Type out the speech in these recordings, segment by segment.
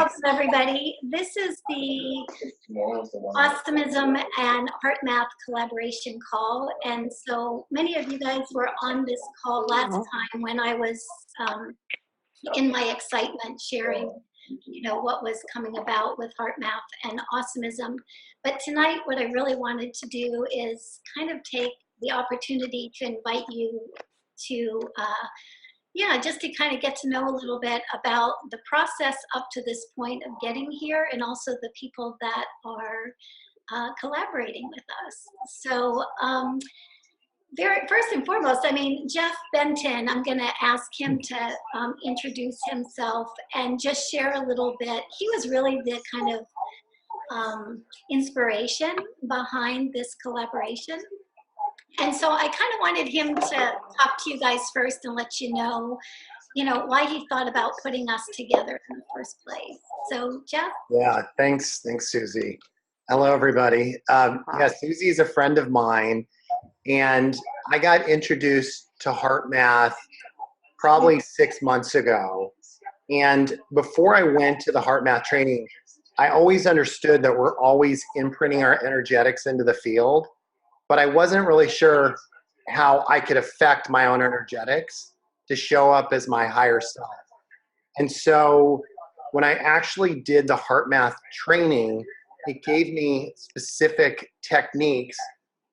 Awesome, everybody. This is the Awesomism and HeartMath collaboration call. And so many of you guys were on this call last time when I was in my excitement sharing, what was coming about with HeartMath and Awesomism. But tonight, what I really wanted to do is kind of take the opportunity to invite you to just to kind of get to know a little bit about the process up to this point of getting here, and also the people that are collaborating with us. So first and foremost, Jeff Benton, I'm going to ask him to introduce himself and just share a little bit. He was really the kind of inspiration behind this collaboration. And so I kind of wanted him to talk to you guys first and let you know, why he thought about putting us together in the first place. So, Jeff? Yeah, thanks, Susie. Hello, everybody. Susie is a friend of mine, and I got introduced to HeartMath probably 6 months ago. And before I went to the HeartMath training, I always understood that we're always imprinting our energetics into the field. But I wasn't really sure how I could affect my own energetics to show up as my higher self. And so when I actually did the HeartMath training, it gave me specific techniques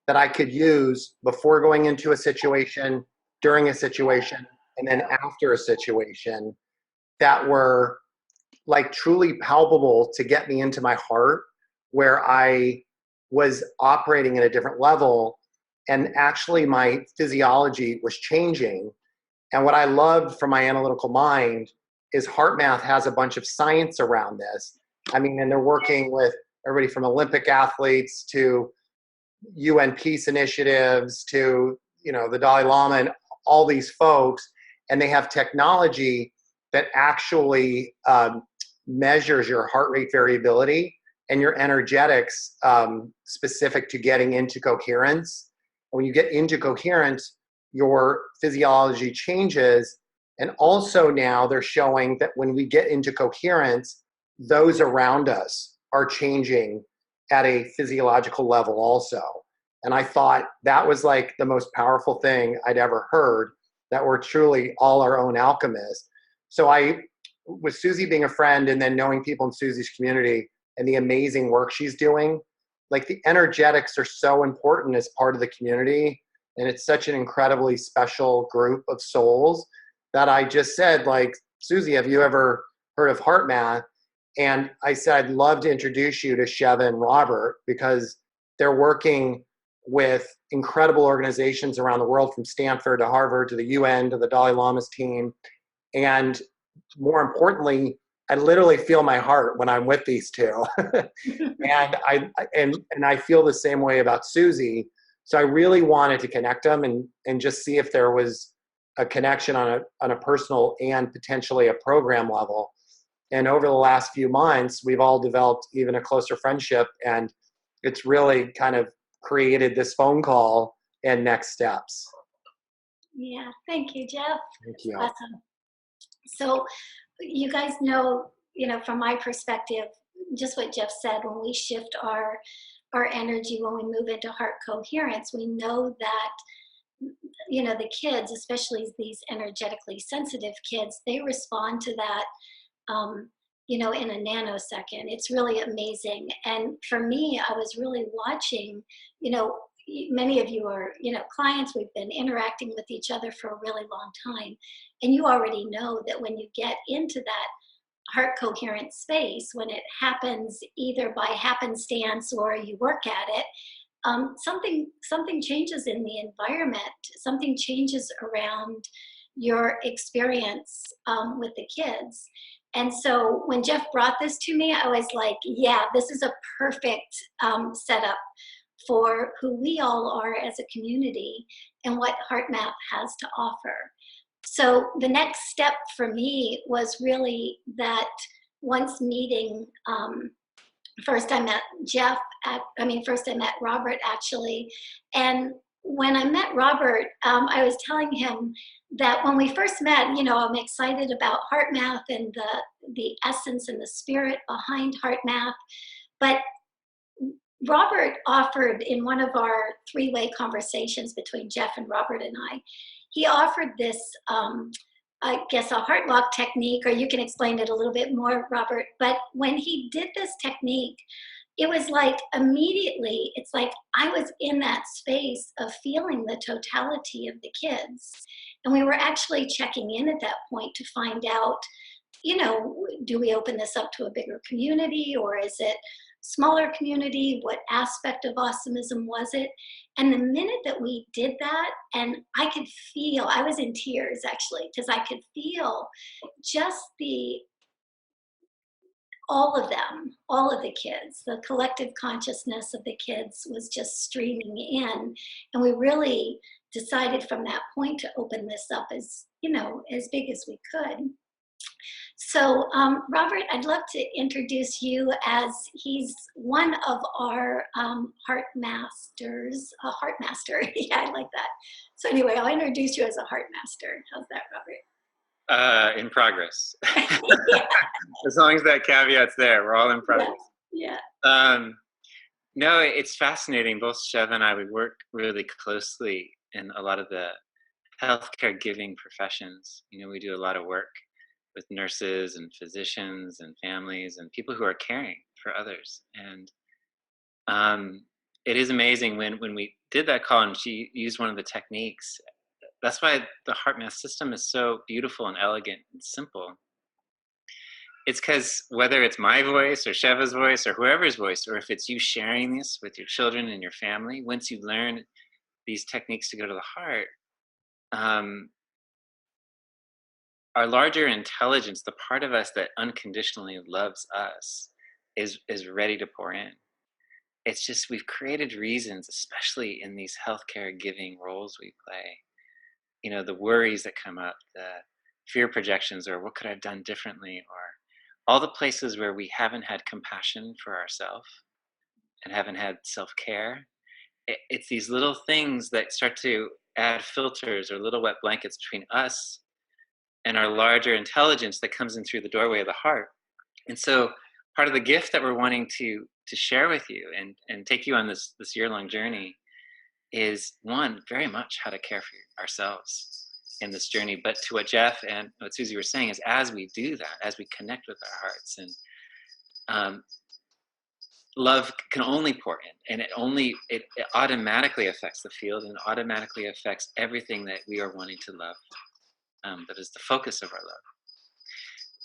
that I could use before going into a situation, during a situation, and then after a situation that were like truly palpable to get me into my heart, where I was operating at a different level, and actually my physiology was changing. And what I loved from my analytical mind is HeartMath has a bunch of science around this. And they're working with everybody from Olympic athletes to UN peace initiatives to, the Dalai Lama and all these folks. And they have technology that actually measures your heart rate variability and your energetics specific to getting into coherence. And when you get into coherence, your physiology changes. And also now they're showing that when we get into coherence, those around us are changing at a physiological level also. And I thought that was like the most powerful thing I'd ever heard, that we're truly all our own alchemists. So with Susie being a friend and then knowing people in Susie's community, and the amazing work she's doing, like the energetics are so important as part of the community. And it's such an incredibly special group of souls that I just said, like, Susie, have you ever heard of HeartMath? And I said, I'd love to introduce you to Sheva and Robert, because they're working with incredible organizations around the world, from Stanford to Harvard to the UN to the Dalai Lama's team. And more importantly, I literally feel my heart when I'm with these two. and I feel the same way about Susie. So I really wanted to connect them and just see if there was a connection on a personal and potentially a program level. And over the last few months, we've all developed even a closer friendship, and it's really kind of created this phone call and next steps. Yeah, thank you, Jeff. Thank you. Awesome. So you guys know, from my perspective, just what Jeff said, when we shift our energy, when we move into heart coherence, we know that, the kids, especially these energetically sensitive kids, they respond to that, in a nanosecond. It's really amazing. And for me, I was really watching, many of you are, clients. We've been interacting with each other for a really long time. And you already know that when you get into that heart coherent space, when it happens either by happenstance or you work at it, something changes in the environment. Something changes around your experience with the kids. And so when Jeff brought this to me, I was like, yeah, this is a perfect setup for who we all are as a community and what HeartMath has to offer. So the next step for me was really that once meeting, first I met Robert actually, and when I met Robert, I was telling him that when we first met, I'm excited about HeartMath and the essence and the spirit behind HeartMath. But Robert offered in one of our three-way conversations between Jeff and Robert and he offered this, I guess, a heart lock technique, or you can explain it a little bit more, Robert. But when he did this technique, it was like immediately, it's like I was in that space of feeling the totality of the kids. And we were actually checking in at that point to find out, do we open this up to a bigger community, or is it smaller community? What aspect of awesomism was it? And the minute that we did that, and I could feel, I was in tears actually, because I could feel just all of them, all of the kids, the collective consciousness of the kids was just streaming in. And we really decided from that point to open this up as big as we could. So, Robert, I'd love to introduce you as he's one of our heart masters, a heart master. Yeah, I like that. So anyway, I'll introduce you as a heart master. How's that, Robert? In progress. Yeah. As long as that caveat's there, we're all in progress. Yeah. No, it's fascinating. Both Chev and I, we work really closely in a lot of the healthcare giving professions. We do a lot of work with nurses and physicians and families and people who are caring for others. And it is amazing when we did that call and she used one of the techniques. That's why the HeartMath system is so beautiful and elegant and simple. It's because whether it's my voice or Sheva's voice or whoever's voice, or if it's you sharing this with your children and your family, once you learn these techniques to go to the heart, our larger intelligence, the part of us that unconditionally loves us, is ready to pour in. It's just we've created reasons, especially in these healthcare giving roles we play. The worries that come up, the fear projections, or what could I have done differently, or all the places where we haven't had compassion for ourselves and haven't had self-care. It's these little things that start to add filters or little wet blankets between us and our larger intelligence that comes in through the doorway of the heart. And so part of the gift that we're wanting to share with you and take you on this year-long journey is, one, very much how to care for ourselves in this journey. But to what Jeff and what Susie were saying is, as we do that, as we connect with our hearts, and love can only pour in, and it automatically affects the field and automatically affects everything that we are wanting to love. That is the focus of our love.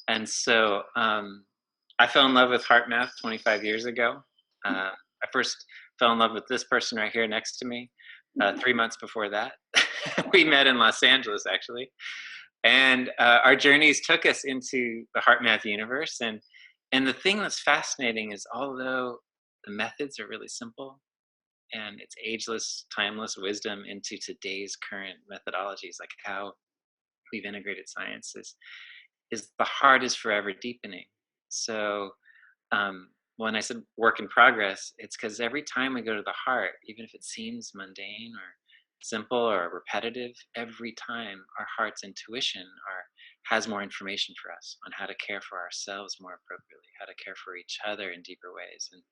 And so I fell in love with HeartMath 25 years ago. I first fell in love with this person right here next to me 3 months before that. We met in Los Angeles, actually. And our journeys took us into the HeartMath universe. And the thing that's fascinating is, although the methods are really simple and it's ageless, timeless wisdom into today's current methodologies, like how we've integrated sciences, is the heart is forever deepening. So when I said work in progress, it's because every time we go to the heart, even if it seems mundane or simple or repetitive, every time our heart's intuition has more information for us on how to care for ourselves more appropriately, how to care for each other in deeper ways. And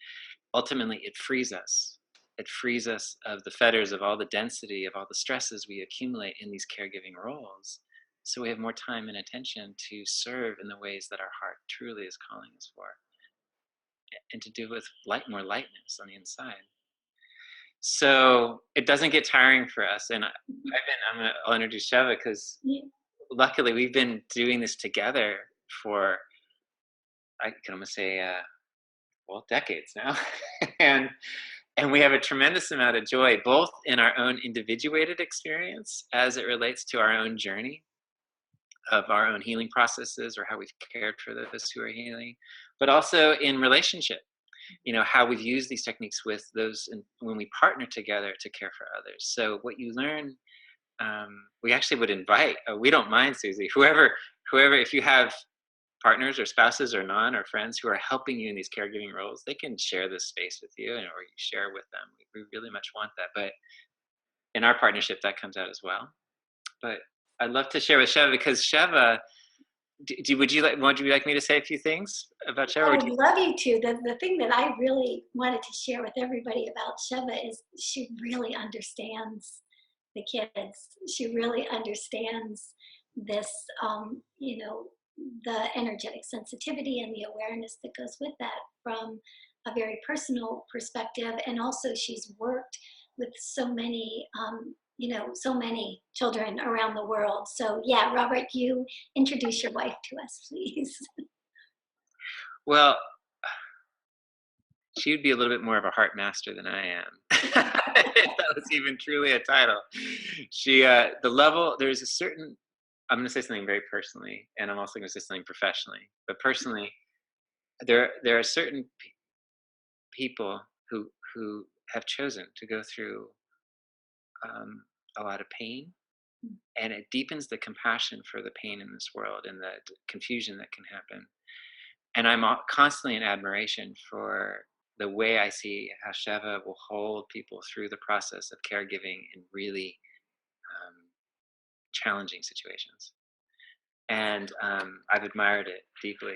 ultimately, it frees us. It frees us of the fetters of all the density, of all the stresses we accumulate in these caregiving roles. So we have more time and attention to serve in the ways that our heart truly is calling us for, and to do with more lightness on the inside. So it doesn't get tiring for us. And I'll introduce Sheva, because luckily we've been doing this together for, I can almost say, decades now. And we have a tremendous amount of joy, both in our own individuated experience as it relates to our own journey of our own healing processes, or how we've cared for those who are healing, but also in relationship, how we've used these techniques with those when we partner together to care for others. So what you learn, we actually would invite, we don't mind, Susie, whoever, if you have partners or spouses or or friends who are helping you in these caregiving roles, they can share this space with you, or you share with them. We really much want that. But in our partnership, that comes out as well. But I'd love to share with Sheva, because Sheva, would you like me to say a few things about Sheva? I would love you to. The thing that I really wanted to share with everybody about Sheva is she really understands the kids. She really understands this, you know, the energetic sensitivity and the awareness that goes with that from a very personal perspective. And also she's worked with so many, you know, so many children around the world. So yeah, Robert, you introduce your wife to us, please. Well, she would be a little bit more of a heart master than I am. If that was even truly a title. She, the level, there's a certain, I'm going to say something very personally, and I'm also going to say something professionally. But personally, there are certain people who have chosen to go through a lot of pain, and it deepens the compassion for the pain in this world and the confusion that can happen. And I'm constantly in admiration for the way I see how Sheva will hold people through the process of caregiving in really challenging situations. And I've admired it deeply.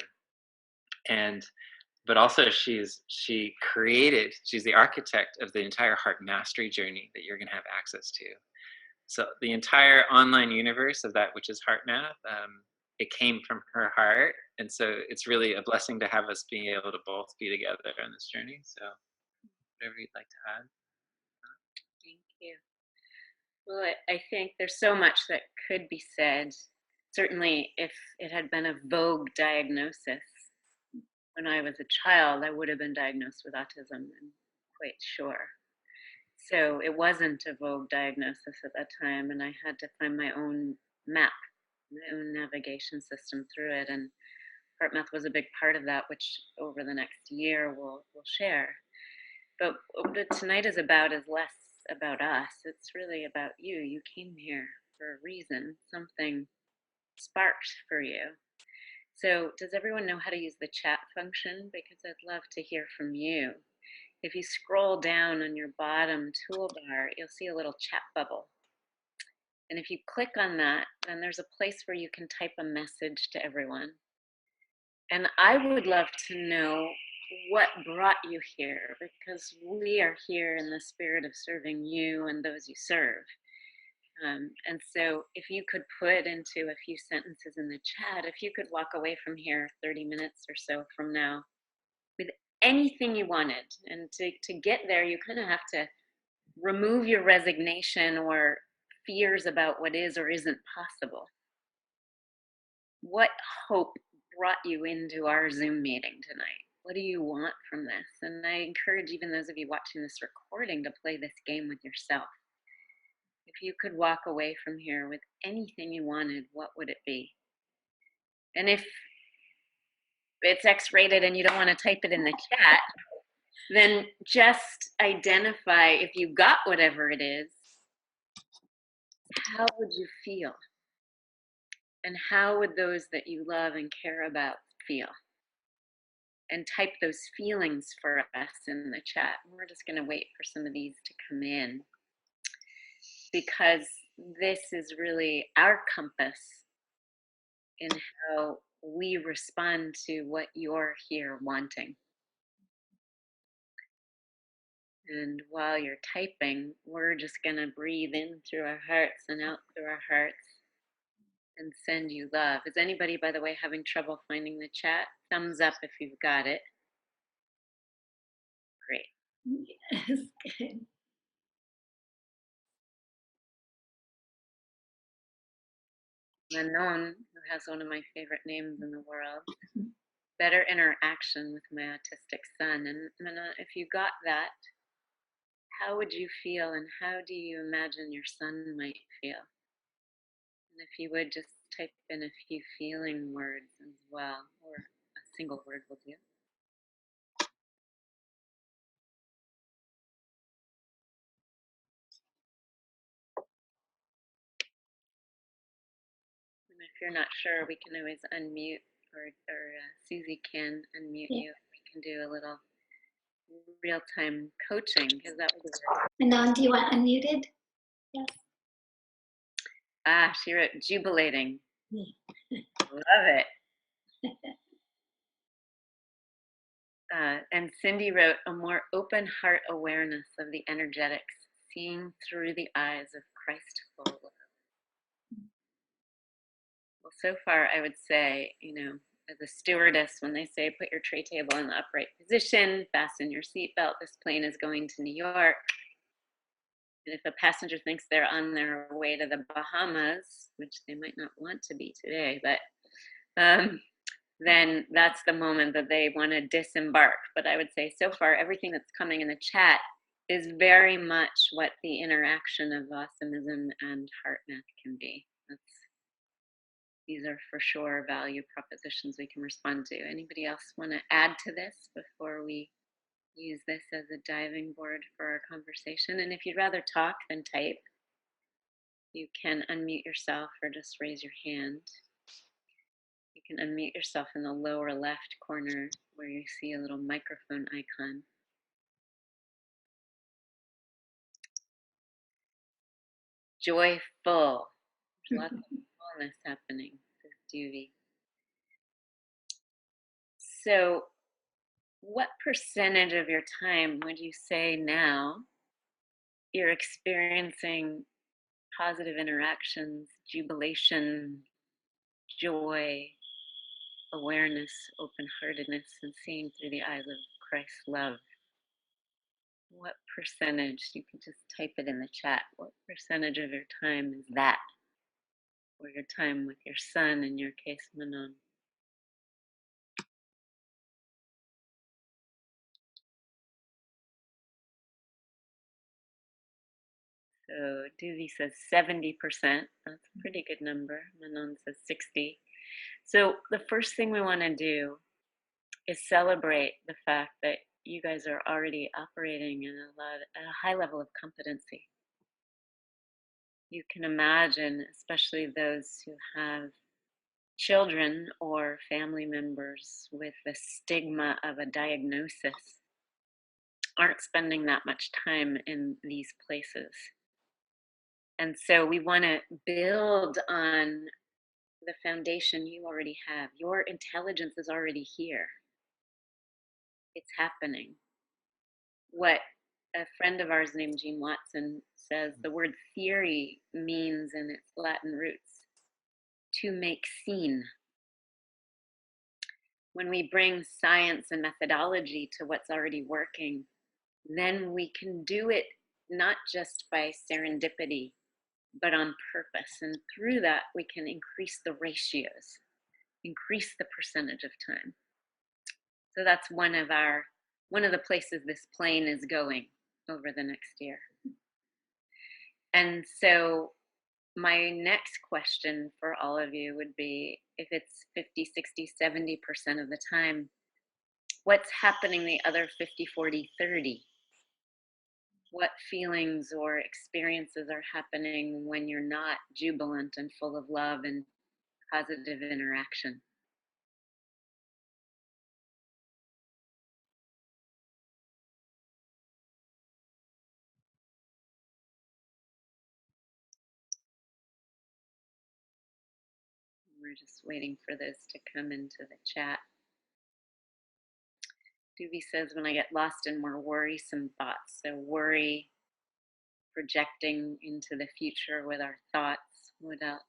But also she's the architect of the entire heart mastery journey that you're going to have access to. So the entire online universe of that, which is HeartMath, it came from her heart. And so it's really a blessing to have us being able to both be together on this journey. So whatever you'd like to add. Thank you. Well, I think there's so much that could be said. Certainly, if it had been a vogue diagnosis when I was a child, I would have been diagnosed with autism, I'm quite sure. So it wasn't a vogue diagnosis at that time, and I had to find my own map, my own navigation system through it. And HeartMath was a big part of that, which over the next year we'll share. But what tonight is about is less about us. It's really about you. You came here for a reason. Something sparked for you. So does everyone know how to use the chat function? Because I'd love to hear from you. If you scroll down on your bottom toolbar, you'll see a little chat bubble. And if you click on that, then there's a place where you can type a message to everyone. And I would love to know what brought you here, because we are here in the spirit of serving you and those you serve. And so if you could put into a few sentences in the chat, if you could walk away from here 30 minutes or so from now with anything you wanted, and to get there, you kind of have to remove your resignation or fears about what is or isn't possible. What hope brought you into our Zoom meeting tonight? What do you want from this? And I encourage even those of you watching this recording to play this game with yourself. If you could walk away from here with anything you wanted, what would it be? And if it's X-rated and you don't want to type it in the chat, then just identify, if you got whatever it is, how would you feel? And how would those that you love and care about feel? And type those feelings for us in the chat. We're just going to wait for some of these to come in, because this is really our compass in how we respond to what you're here wanting. And while you're typing, we're just going to breathe in through our hearts and out through our hearts and send you love. Is anybody, by the way, having trouble finding the chat? Thumbs up if you've got it. Great. Yes, good. Manon, who has one of my favorite names in the world. Better interaction with my autistic son. And Manon, if you got that, how would you feel, and how do you imagine your son might feel? And if you would just type in a few feeling words as well, or a single word will do. And if you're not sure, we can always unmute, or Susie can unmute you. We can do a little real-time coaching, because that would work. Manon, do you want unmuted? Yes. Ah, she wrote jubilating. Love it. And Cindy wrote a more open heart awareness of the energetics, seeing through the eyes of Christ full love. Well, so far, I would say, as a stewardess, when they say put your tray table in the upright position, fasten your seatbelt, this plane is going to New York. And if a passenger thinks they're on their way to the Bahamas, which they might not want to be today, but then that's the moment that they want to disembark. But I would say so far, everything that's coming in the chat is very much what the interaction of Awesomism and HeartMath can be. These are for sure value propositions we can respond to. Anybody else want to add to this before we use this as a diving board for our conversation? And if you'd rather talk than type, you can unmute yourself or just raise your hand. You can unmute yourself in the lower left corner where you see a little microphone icon. Joyful. There's lots of fullness happening, says Duvy. So, what percentage of your time would you say now you're experiencing positive interactions, jubilation, joy, awareness, open-heartedness, and seeing through the eyes of Christ's love? What percentage? You can just type it in the chat. What percentage of your time is that? Or your time with your son, in your case, Manon? So Duvy says 70%. That's a pretty good number. Manon says 60. So the first thing we want to do is celebrate the fact that you guys are already operating at a high level of competency. You can imagine, especially those who have children or family members with the stigma of a diagnosis, aren't spending that much time in these places. And so we want to build on the foundation you already have. Your intelligence is already here. It's happening. What a friend of ours named Jean Watson says, the word theory means in its Latin roots to make seen. When we bring science and methodology to what's already working, then we can do it not just by serendipity, but on purpose. And through that, we can increase the ratios, increase the percentage of time. So that's one of the places this plane is going over the next year. And so my next question for all of you would be, if it's 50, 60, 70% of the time, what's happening the other 50, 40, 30? What feelings or experiences are happening when you're not jubilant and full of love and positive interaction? We're just waiting for those to come into the chat. Duvy says, when I get lost in more worrisome thoughts. So worry, projecting into the future with our thoughts. What else?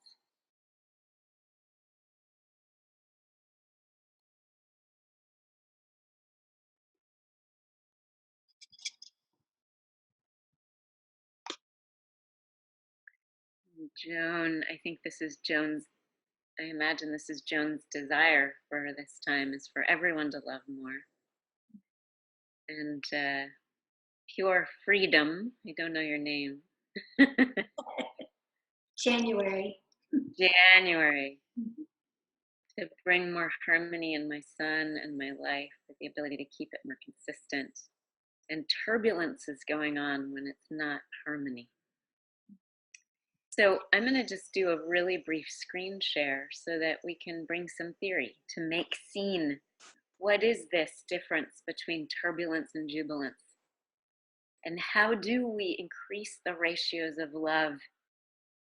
Joan, I think this is Joan's, I imagine this is Joan's desire for this time, is for everyone to love more. And pure freedom, I don't know your name. January. January. To bring more harmony in my son and my life, with the ability to keep it more consistent. And turbulence is going on when it's not harmony. So I'm going to just do a really brief screen share so that we can bring some theory to make seen what is this difference between turbulence and jubilance. And how do we increase the ratios of love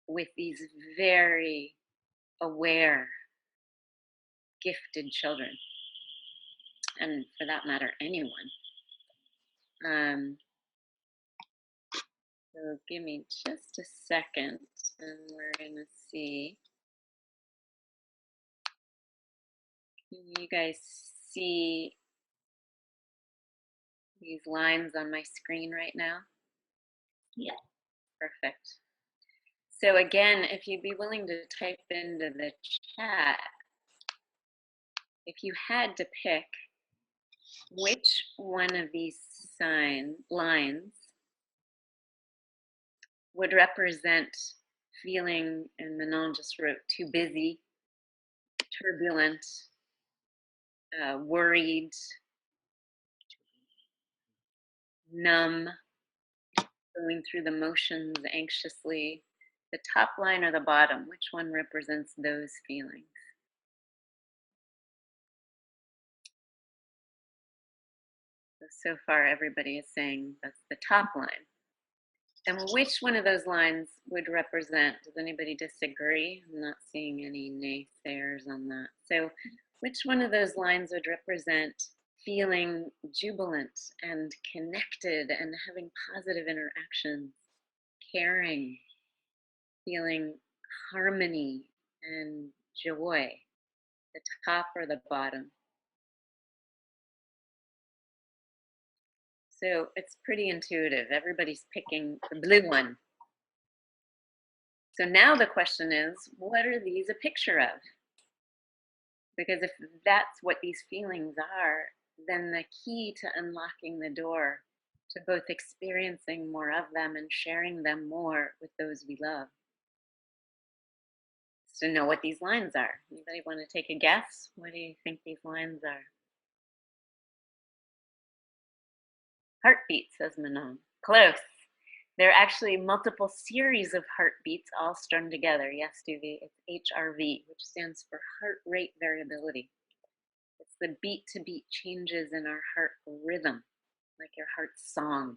with these very aware, gifted children? And for that matter, anyone. So give me just a second and we're gonna see. Can you guys see these lines on my screen right now? Yeah. Perfect. So again, if you'd be willing to type into the chat, if you had to pick which one of these lines would represent feeling, and Manon just wrote, too busy, turbulent, worried, numb, going through the motions anxiously, the top line or the bottom, which one represents those feelings? So far, everybody is saying that's the top line. And which one of those lines would represent, does anybody disagree? I'm not seeing any naysayers on that. So which one of those lines would represent feeling jubilant and connected and having positive interactions, caring, feeling harmony and joy, the top or the bottom? So it's pretty intuitive. Everybody's picking the blue one. So now the question is, what are these a picture of? Because if that's what these feelings are, then the key to unlocking the door to both experiencing more of them and sharing them more with those we love is to know what these lines are. Anybody want to take a guess? What do you think these lines are? Heartbeat, says Manon. Close. There are actually multiple series of heartbeats all strung together. Yes, Stevie, it's HRV, which stands for heart rate variability. It's the beat-to-beat changes in our heart rhythm, like your heart's song.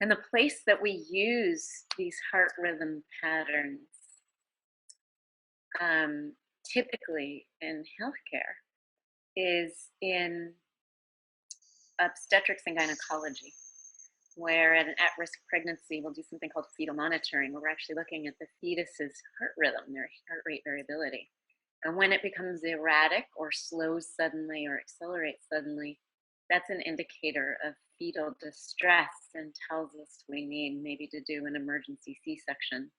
And the place that we use these heart rhythm patterns, typically in healthcare, is in obstetrics and gynecology, where at an at-risk pregnancy, we'll do something called fetal monitoring, where we're actually looking at the fetus's heart rhythm, their heart rate variability. And when it becomes erratic or slows suddenly or accelerates suddenly, that's an indicator of fetal distress and tells us we need maybe to do an emergency C-section.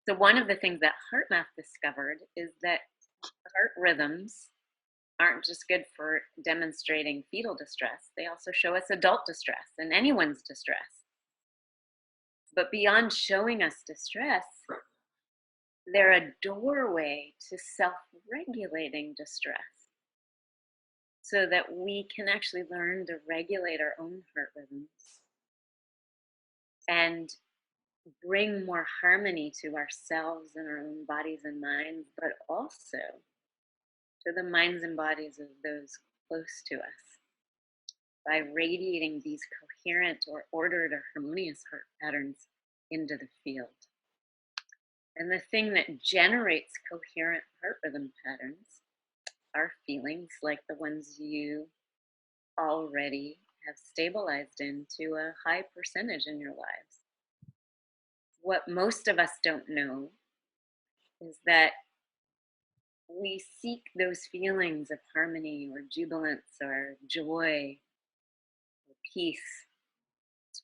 So one of the things that HeartMath discovered is that heart rhythms aren't just good for demonstrating fetal distress, they also show us adult distress and anyone's distress. But beyond showing us distress, they're a doorway to self-regulating distress so that we can actually learn to regulate our own heart rhythms and bring more harmony to ourselves and our own bodies and minds, but also to the minds and bodies of those close to us by radiating these coherent or ordered or harmonious heart patterns into the field. And the thing that generates coherent heart rhythm patterns are feelings like the ones you already have stabilized into a high percentage in your lives. What most of us don't know is that we seek those feelings of harmony or jubilance or joy or peace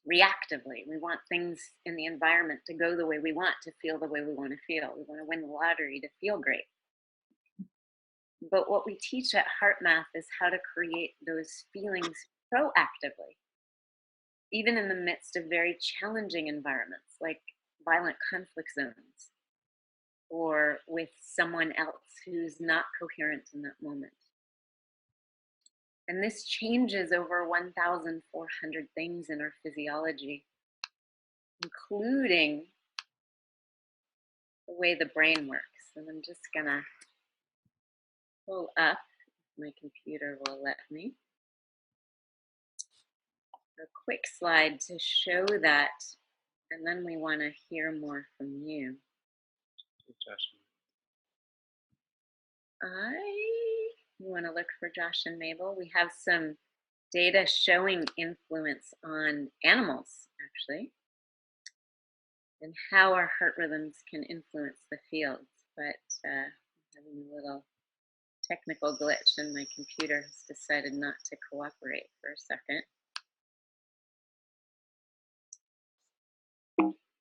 reactively. We want things in the environment to go the way we want, to feel the way we want to feel. We want to win the lottery to feel great. But what we teach at HeartMath is how to create those feelings proactively, even in the midst of very challenging environments like violent conflict zones or with someone else who's not coherent in that moment. And this changes over 1,400 things in our physiology, including the way the brain works. And I'm just gonna pull up, my computer will let me. a quick slide to show that, and then we want to hear more from you. You want to look for Josh and Mabel? We have some data showing influence on animals, actually, and how our heart rhythms can influence the fields. But I'm having a little technical glitch, and my computer has decided not to cooperate for a second.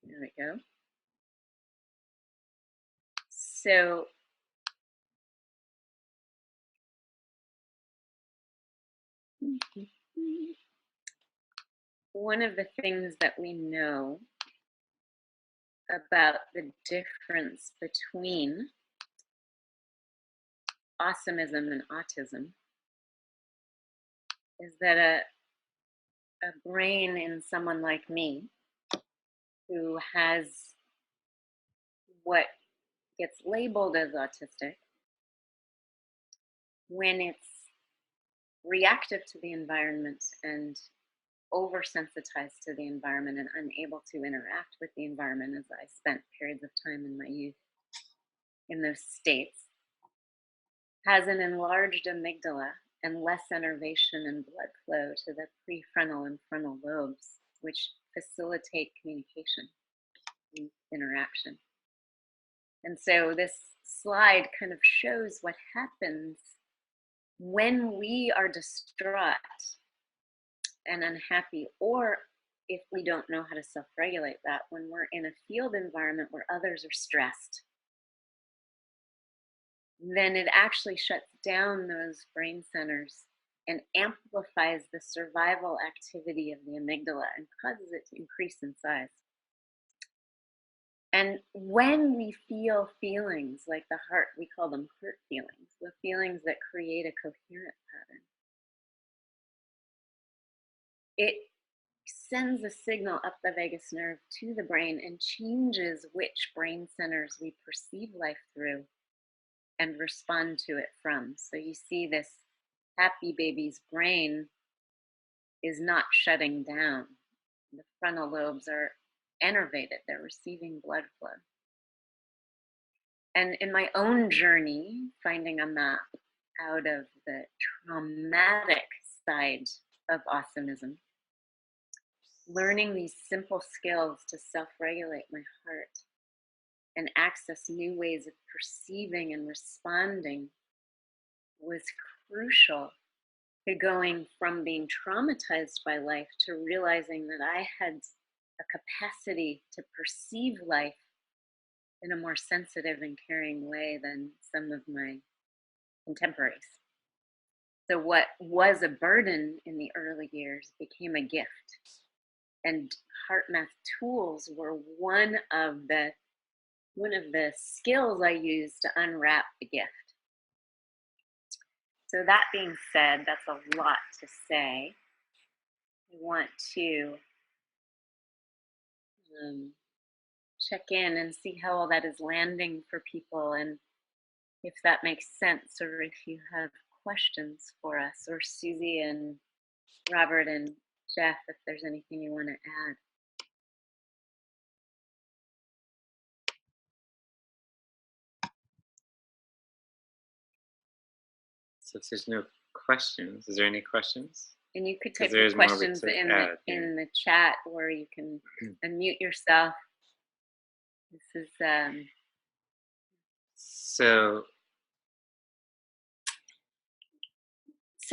There we go. So one of the things that we know about the difference between awesomism and autism is that a brain in someone like me who has what gets labeled as autistic, when it's reactive to the environment and oversensitized to the environment and unable to interact with the environment, as I spent periods of time in my youth in those states, has an enlarged amygdala and less innervation and blood flow to the prefrontal and frontal lobes, which facilitate communication and interaction. And so this slide kind of shows what happens when we are distraught and unhappy, or if we don't know how to self-regulate that, when we're in a field environment where others are stressed, then it actually shuts down those brain centers and amplifies the survival activity of the amygdala and causes it to increase in size. And when we feel feelings like the heart, we call them heart feelings, the feelings that create a coherent pattern, it sends a signal up the vagus nerve to the brain and changes which brain centers we perceive life through and respond to it from. So you see this happy baby's brain is not shutting down. The frontal lobes are innervated, they're receiving blood flow. And in my own journey, finding a map out of the traumatic side of awesomism, learning these simple skills to self-regulate my heart and access new ways of perceiving and responding was crucial to going from being traumatized by life to realizing that I had a capacity to perceive life in a more sensitive and caring way than some of my contemporaries. So what was a burden in the early years became a gift. And HeartMath tools were one of the skills I used to unwrap the gift. So that being said, that's a lot to say. I want to check in and see how all that is landing for people, and if that makes sense, or if you have questions for us, or Susie and Robert and Jeff, if there's anything you want to add. So if there's no questions, is there any questions? And you could type your questions in the chat, or you can unmute yourself. This is So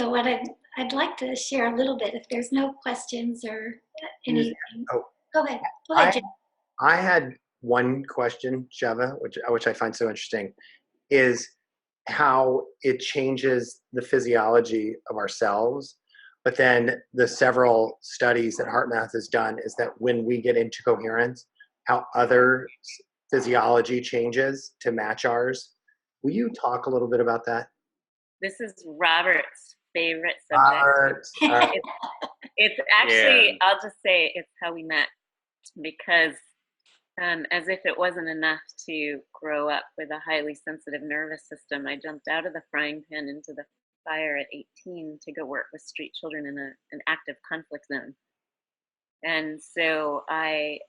what I'd like to share a little bit, if there's no questions or anything. Oh, go ahead, Jim. I had one question, Sheva, which I find so interesting, is how it changes the physiology of ourselves. But then the several studies that HeartMath has done is that when we get into coherence, how other physiology changes to match ours. Will you talk a little bit about that? This is Robert's favorite subject. It's actually, yeah. I'll just say it's how we met, because as if it wasn't enough to grow up with a highly sensitive nervous system, I jumped out of the frying pan into the fire at 18 to go work with street children in an active conflict zone. And so I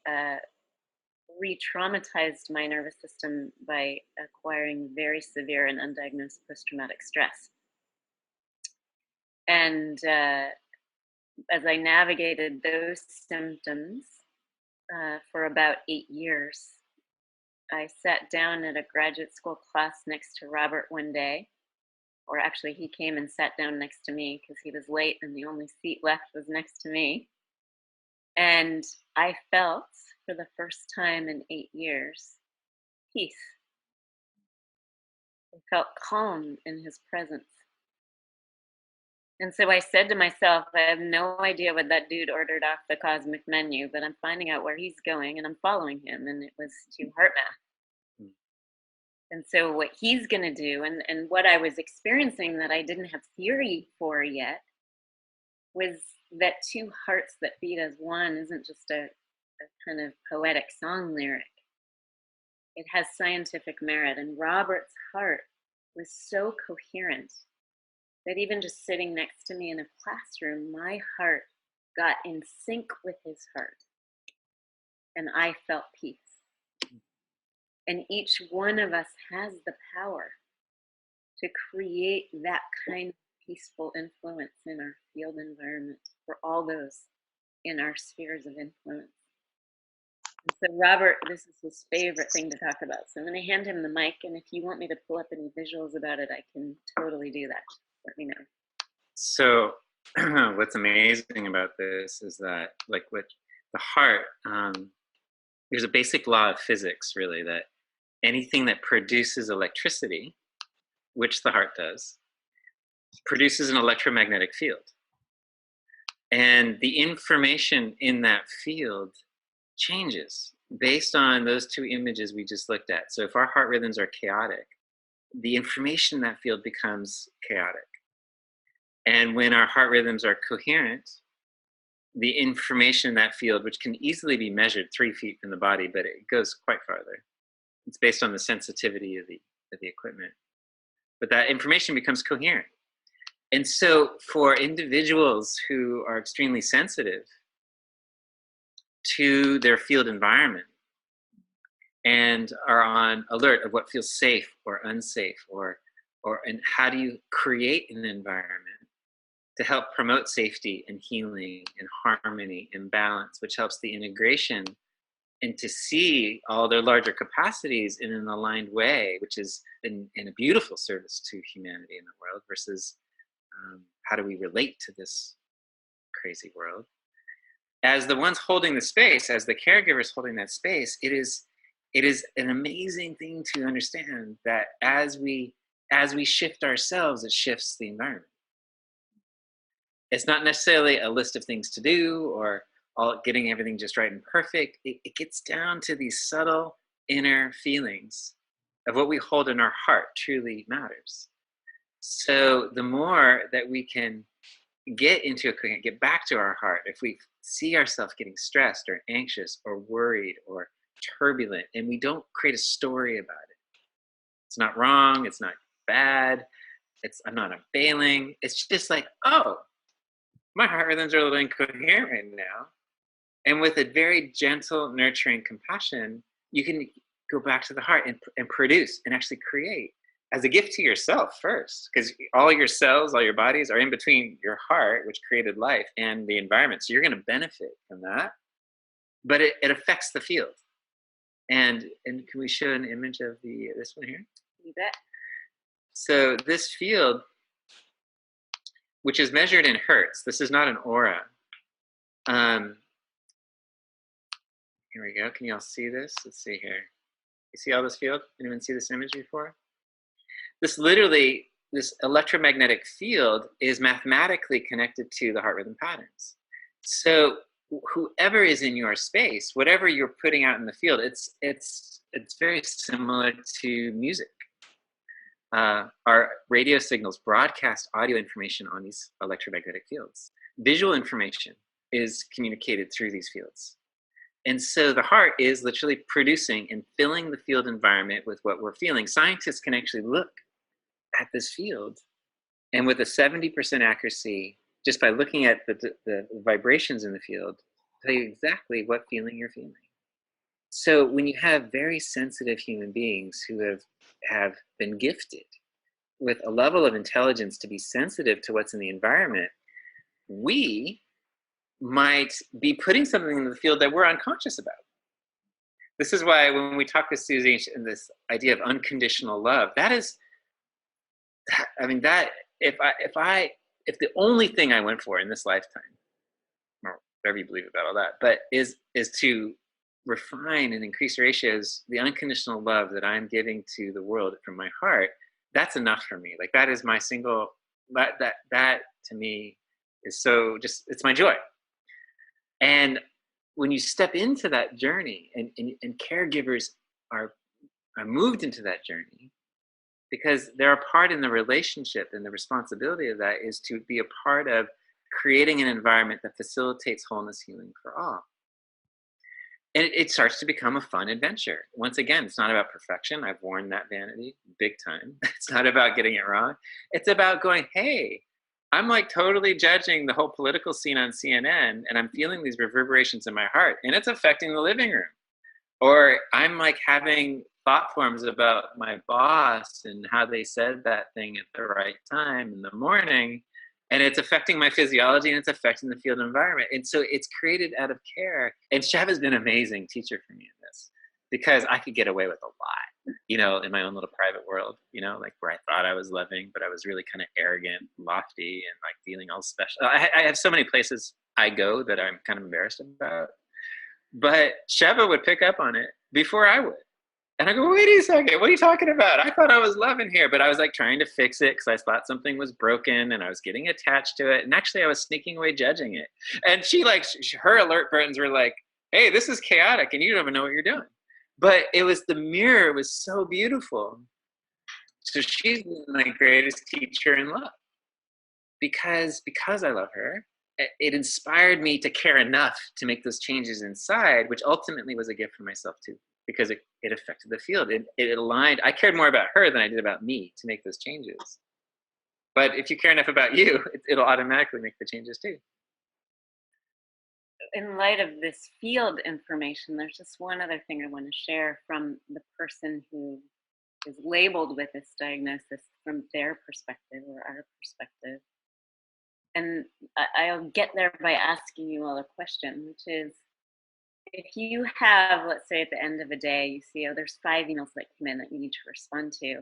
re-traumatized my nervous system by acquiring very severe and undiagnosed post-traumatic stress. And as I navigated those symptoms for about 8 years, I sat down at a graduate school class next to Robert one day, or actually he came and sat down next to me because he was late and the only seat left was next to me. And I felt, for the first time in 8 years, peace. I felt calm in his presence. And so I said to myself, I have no idea what that dude ordered off the cosmic menu, but I'm finding out where he's going and I'm following him. And it was to HeartMath. And so what he's going to do, and what I was experiencing that I didn't have theory for yet, was that two hearts that beat as one isn't just a kind of poetic song lyric. It has scientific merit. And Robert's heart was so coherent that even just sitting next to me in a classroom, my heart got in sync with his heart. And I felt peace. And each one of us has the power to create that kind of peaceful influence in our field environment for all those in our spheres of influence. And so Robert, this is his favorite thing to talk about. So I'm going to hand him the mic, and if you want me to pull up any visuals about it, I can totally do that. Let me know. So what's amazing about this is that, like, with the heart, there's a basic law of physics, really, that anything that produces electricity, which the heart does, produces an electromagnetic field. And the information in that field changes based on those two images we just looked at. So if our heart rhythms are chaotic, the information in that field becomes chaotic. And when our heart rhythms are coherent, the information in that field, which can easily be measured 3 feet from the body, but it goes quite farther. It's based on the sensitivity of the equipment. But that information becomes coherent. And so for individuals who are extremely sensitive to their field environment and are on alert of what feels safe or unsafe, and how do you create an environment to help promote safety and healing and harmony and balance, which helps the integration and to see all their larger capacities in an aligned way, which is in a beautiful service to humanity in the world, versus how do we relate to this crazy world. As the ones holding the space, as the caregivers holding that space, it is an amazing thing to understand that as we shift ourselves, it shifts the environment. It's not necessarily a list of things to do or getting everything just right and perfect. It gets down to these subtle inner feelings of what we hold in our heart truly matters. So the more that we can get back to our heart, if we see ourselves getting stressed or anxious or worried or turbulent, and we don't create a story about it. It's not wrong, it's not bad, I'm not failing. It's just like, oh, my heart rhythms are a little incoherent right now. And with a very gentle, nurturing compassion, you can go back to the heart and produce and actually create as a gift to yourself first, because all your cells, all your bodies are in between your heart, which created life, and the environment. So you're going to benefit from that, but it affects the field. And can we show an image of this one here? You bet. So this field, which is measured in hertz, this is not an aura. Here we go. Can you all see this? Let's see here. You see all this field? Anyone see this image before? This electromagnetic field is mathematically connected to the heart rhythm patterns. So whoever is in your space, whatever you're putting out in the field, it's very similar to music. Our radio signals broadcast audio information on these electromagnetic fields. Visual information is communicated through these fields. And so the heart is literally producing and filling the field environment with what we're feeling. Scientists can actually look at this field, and with a 70% accuracy, just by looking at the vibrations in the field, tell you exactly what feeling you're feeling. So when you have very sensitive human beings who have been gifted with a level of intelligence to be sensitive to what's in the environment, we might be putting something in the field that we're unconscious about. This is why when we talk with Susie and this idea of unconditional love, that is, I mean, that if the only thing I went for in this lifetime, or whatever you believe about all that, but is to refine and increase ratios, the unconditional love that I'm giving to the world from my heart, that's enough for me. Like that is my single, that to me is so just, it's my joy. And when you step into that journey and caregivers are moved into that journey, because they're a part in the relationship, and the responsibility of that is to be a part of creating an environment that facilitates wholeness healing for all. And it starts to become a fun adventure. Once again, it's not about perfection. I've worn that vanity big time. It's not about getting it wrong. It's about going, hey, I'm like totally judging the whole political scene on CNN, and I'm feeling these reverberations in my heart, and it's affecting the living room. Or I'm like having thought forms about my boss and how they said that thing at the right time in the morning, and it's affecting my physiology, and it's affecting the field environment. And so it's created out of care. And Chev has been an amazing teacher for me in this, because I could get away with a lot, you know, in my own little private world, you know, like where I thought I was loving, but I was really kind of arrogant, lofty, and like feeling all special. I have so many places I go that I'm kind of embarrassed about. But Sheva would pick up on it before I would. And I go, wait a second, what are you talking about? I thought I was loving here, but I was like trying to fix it because I thought something was broken and I was getting attached to it. And actually I was sneaking away judging it. And she like, her alert buttons were like, hey, this is chaotic and you don't even know what you're doing. But it was, the mirror was so beautiful. So she's my greatest teacher in love, because I love her. It inspired me to care enough to make those changes inside, which ultimately was a gift for myself too, because it affected the field. It aligned. I cared more about her than I did about me to make those changes. But if you care enough about you, it'll automatically make the changes too. In light of this field information, there's just one other thing I want to share from the person who is labeled with this diagnosis from their perspective or our perspective. And I'll get there by asking you all a question, which is, if you have, let's say at the end of a day, you see, oh, there's 5 emails that come in that you need to respond to.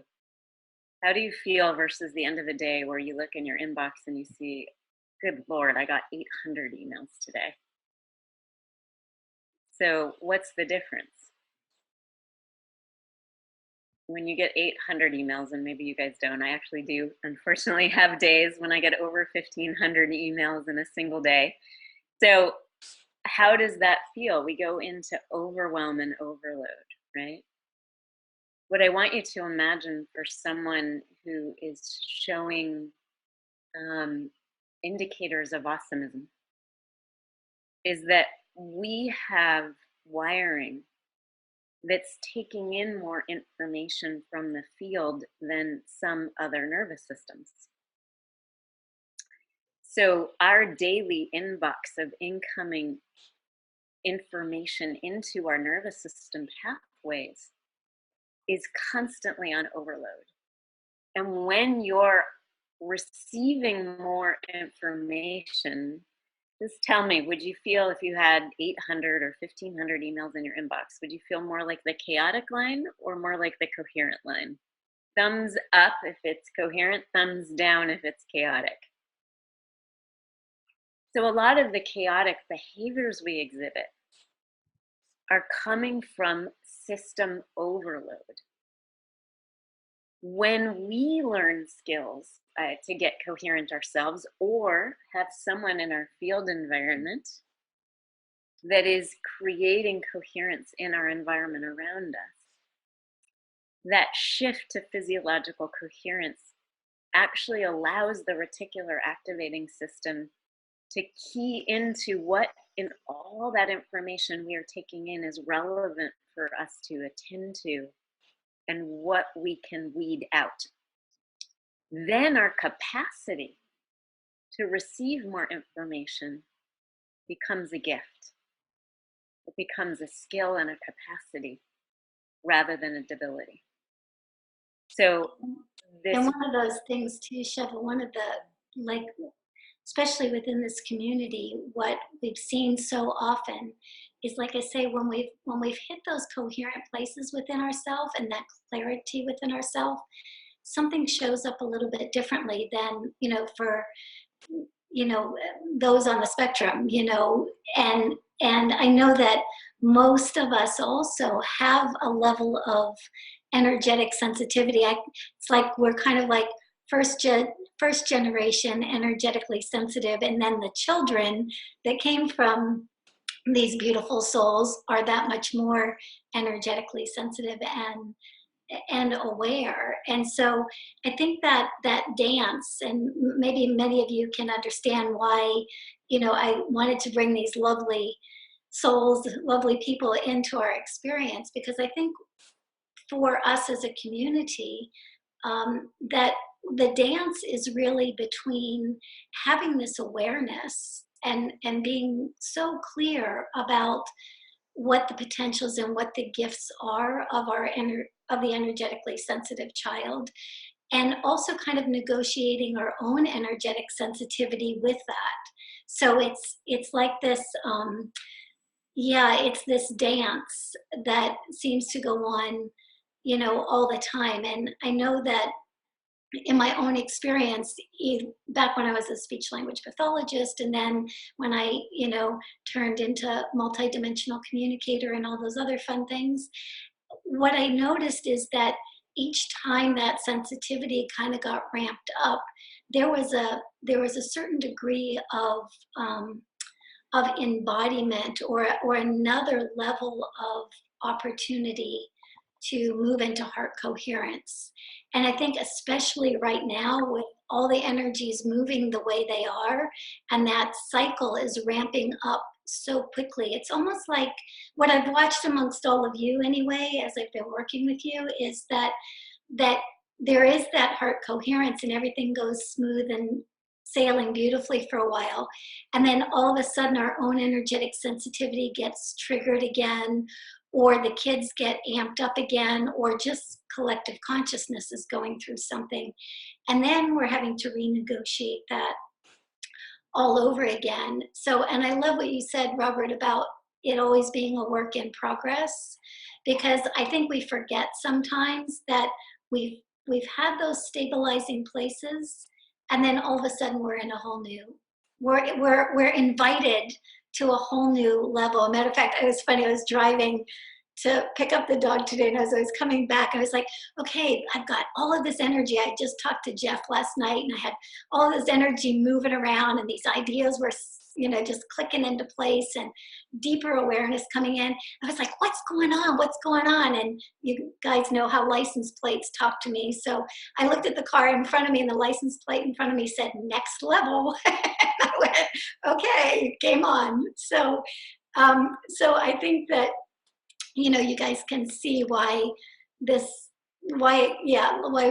How do you feel versus the end of a day where you look in your inbox and you see, good Lord, I got 800 emails today. So what's the difference? When you get 800 emails, and maybe you guys don't, I actually do unfortunately have days when I get over 1,500 emails in a single day. So how does that feel? We go into overwhelm and overload, right? What I want you to imagine for someone who is showing indicators of awesomism is that we have wiring that's taking in more information from the field than some other nervous systems. So our daily inbox of incoming information into our nervous system pathways is constantly on overload. And when you're receiving more information, just tell me, would you feel, if you had 800 or 1,500 emails in your inbox, would you feel more like the chaotic line or more like the coherent line? Thumbs up if it's coherent, thumbs down if it's chaotic. So a lot of the chaotic behaviors we exhibit are coming from system overload. When we learn skills to get coherent ourselves, or have someone in our field environment that is creating coherence in our environment around us, that shift to physiological coherence actually allows the reticular activating system to key into what in all that information we are taking in is relevant for us to attend to and what we can weed out. Then our capacity to receive more information becomes a gift. It becomes a skill and a capacity rather than a debility. So this, And one of those things too, Sheva, one of the, like, especially within this community, what we've seen so often is, like I say, when we've hit those coherent places within ourselves and that clarity within ourselves, something shows up a little bit differently than, for, those on the spectrum, and I know that most of us also have a level of energetic sensitivity. It's like we're kind of like first generation energetically sensitive, and then the children that came from these beautiful souls are that much more energetically sensitive and aware. And so I think that that dance, and maybe many of you can understand why, I wanted to bring these lovely souls, lovely people into our experience, because I think for us as a community, that the dance is really between having this awareness and being so clear about what the potentials and what the gifts are of of the energetically sensitive child, and also kind of negotiating our own energetic sensitivity with that. So it's like this, it's this dance that seems to go on, all the time. And I know that in my own experience, back when I was a speech language pathologist, and then when I, turned into multidimensional communicator and all those other fun things, what I noticed is that each time that sensitivity kind of got ramped up, there was a certain degree of embodiment, or another level of opportunity to move into heart coherence. And I think especially right now, with all the energies moving the way they are, and that cycle is ramping up so quickly, it's almost like what I've watched amongst all of you anyway, as I've been working with you, is that there is that heart coherence and everything goes smooth and sailing beautifully for a while. And then all of a sudden our own energetic sensitivity gets triggered again, or the kids get amped up again, or just collective consciousness is going through something. And then we're having to renegotiate that all over again. So, and I love what you said, Robert, about it always being a work in progress, because I think we forget sometimes that we've had those stabilizing places, and then all of a sudden we're in a whole new, we're invited to a whole new level. A matter of fact, it was funny, I was driving to pick up the dog today, and as I was coming back, I was like, okay, I've got all of this energy. I just talked to Jeff last night, and I had all this energy moving around, and these ideas were, just clicking into place, and deeper awareness coming in. I was like, what's going on? What's going on? And you guys know how license plates talk to me. So I looked at the car in front of me, and the license plate in front of me said, next level. And I went, okay, game on. So I think that, you guys can see why I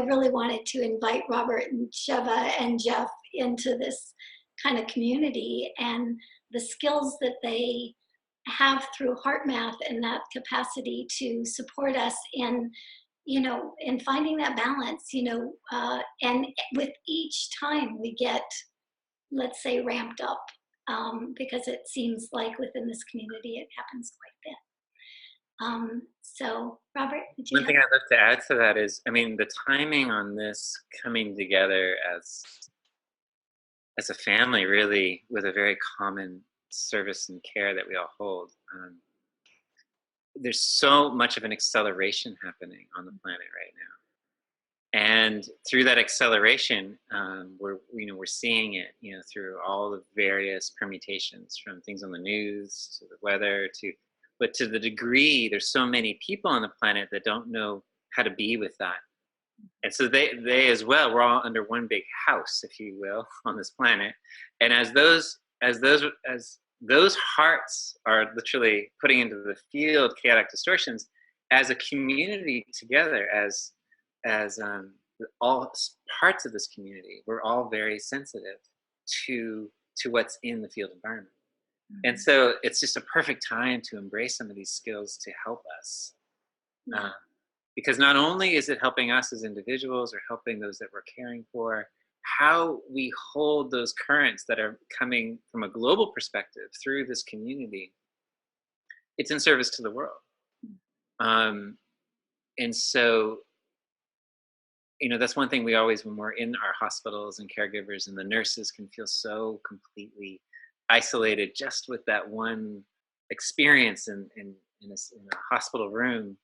really wanted to invite Robert and Sheva and Jeff into this kind of community, and the skills that they have through HeartMath and that capacity to support us in, in finding that balance, and with each time we get, let's say, ramped up, because it seems like within this community it happens quite a bit. So Robert, one thing I'd love to add to that is, the timing on this coming together as a family, really, with a very common service and care that we all hold. There's so much of an acceleration happening on the planet right now, and through that acceleration, we're seeing it, through all the various permutations, from things on the news to the weather but to the degree there's so many people on the planet that don't know how to be with that. And so they as well, we're all under one big house, if you will, on this planet. And as those hearts are literally putting into the field chaotic distortions, as a community together, as all parts of this community, we're all very sensitive to what's in the field environment. And so it's just a perfect time to embrace some of these skills to help us. Because not only is it helping us as individuals or helping those that we're caring for, how we hold those currents that are coming from a global perspective through this community, it's in service to the world. And so, that's one thing we always, when we're in our hospitals and caregivers and the nurses can feel so completely isolated just with that one experience in a hospital room.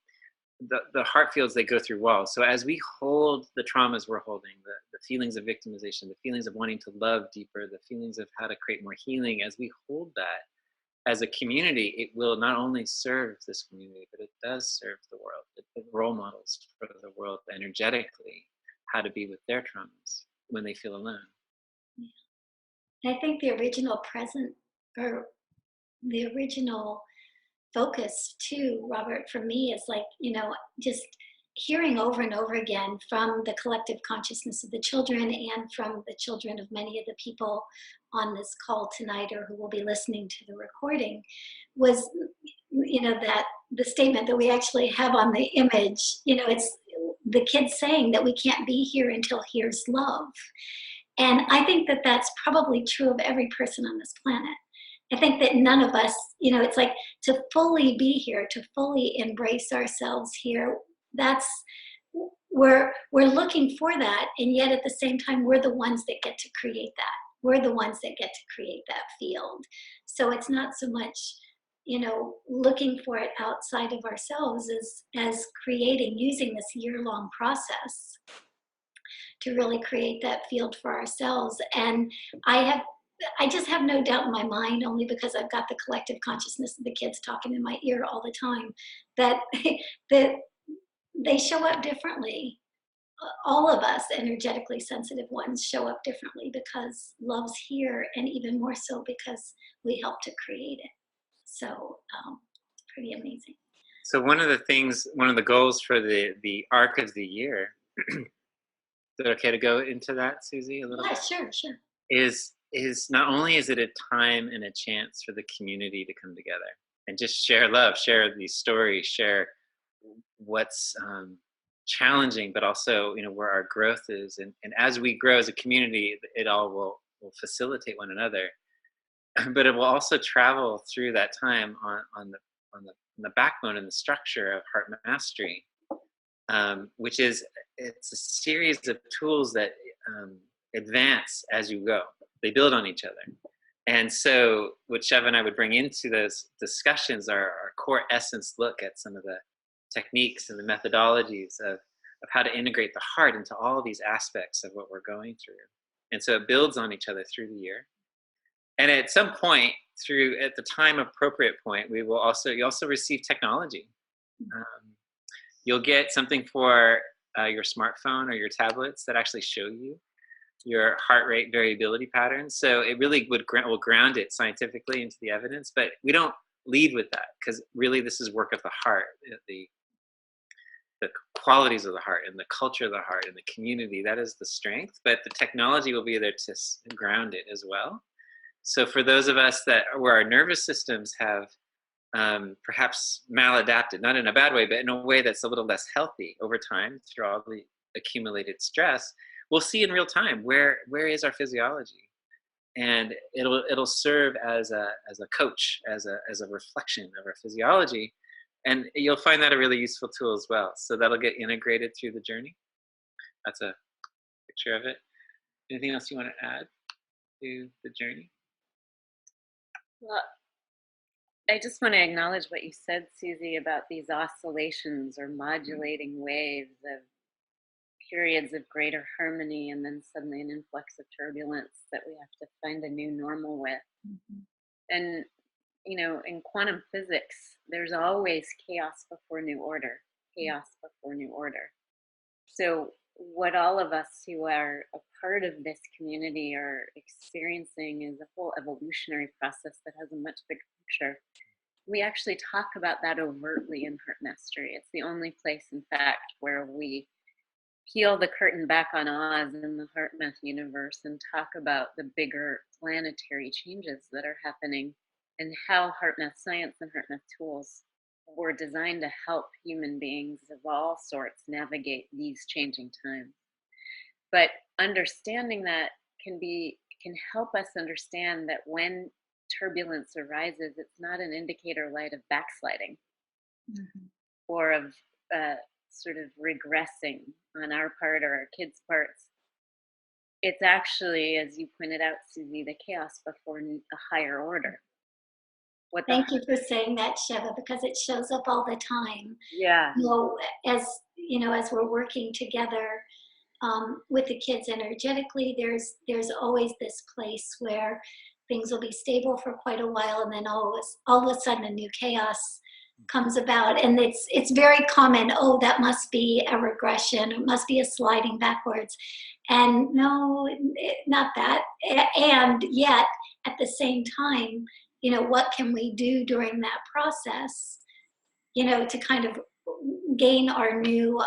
The heart fields, they go through walls. So as we hold the traumas we're holding, the feelings of victimization, the feelings of wanting to love deeper, the feelings of how to create more healing, as we hold that as a community, it will not only serve this community, but it does serve the world. It role models for the world energetically how to be with their traumas when they feel alone. I think the original present, or the original focus too, Robert, for me is like, just hearing over and over again from the collective consciousness of the children and from the children of many of the people on this call tonight or who will be listening to the recording was, that the statement that we actually have on the image, it's the kids saying that we can't be here until here's love. And I think that that's probably true of every person on this planet. I think that none of us, it's like to fully be here, to fully embrace ourselves here, we're looking for that, and yet at the same time, we're the ones that get to create that. We're the ones that get to create that field. So it's not so much, looking for it outside of ourselves as creating, using this year-long process to really create that field for ourselves. And I just have no doubt in my mind, only because I've got the collective consciousness of the kids talking in my ear all the time, that they show up differently. All of us energetically sensitive ones show up differently because love's here, and even more so because we help to create it. So it's pretty amazing. So one of the goals for the arc of the year, is it okay to go into that, Susie, a little bit? Sure. Is not only is it a time and a chance for the community to come together and just share love, share these stories, share what's challenging, but also where our growth is, and as we grow as a community, it all will facilitate one another. But it will also travel through that time on the backbone and the structure of heart mastery, which is it's a series of tools that advance as you go. They build on each other. And so what Shev and I would bring into those discussions are our core essence look at some of the techniques and the methodologies of how to integrate the heart into all these aspects of what we're going through. And so it builds on each other through the year. And at some point, at the time appropriate point, you also receive technology. You'll get something for your smartphone or your tablets that actually show you your heart rate variability patterns. So it really will ground it scientifically into the evidence, but we don't lead with that because really this is work of the heart, the qualities of the heart and the culture of the heart and the community. That is the strength, but the technology will be there to ground it as well. So for those of us where our nervous systems have perhaps maladapted, not in a bad way, but in a way that's a little less healthy over time through all the accumulated stress, we'll see in real time where is our physiology, and it'll serve as a coach, as a reflection of our physiology, and you'll find that a really useful tool as well. So that'll get integrated through the journey. That's a picture of it. Anything else you want to add to the journey? Well, I just want to acknowledge what you said, Susie, about these oscillations or modulating waves of periods of greater harmony and then suddenly an influx of turbulence that we have to find a new normal with. Mm-hmm. And, in quantum physics, there's always chaos before new order, So what all of us who are a part of this community are experiencing is a whole evolutionary process that has a much bigger picture. We actually talk about that overtly in Heart Mastery. It's the only place, in fact, where we peel the curtain back on Oz in the HeartMath universe and talk about the bigger planetary changes that are happening and how HeartMath science and HeartMath tools were designed to help human beings of all sorts navigate these changing times. But understanding that can help us understand that when turbulence arises, it's not an indicator light of backsliding or of sort of regressing on our part or our kids' parts. It's actually, as you pointed out, Susie, the chaos before a higher order. Thank you for saying that, Sheva, because it shows up all the time. Yeah. As we're working together with the kids energetically, there's always this place where things will be stable for quite a while, and then all of a sudden a new chaos comes about, and it's very common. Oh, that must be a regression. It must be a sliding backwards, and no, not that. And yet, at the same time, what can we do during that process? To kind of gain our new,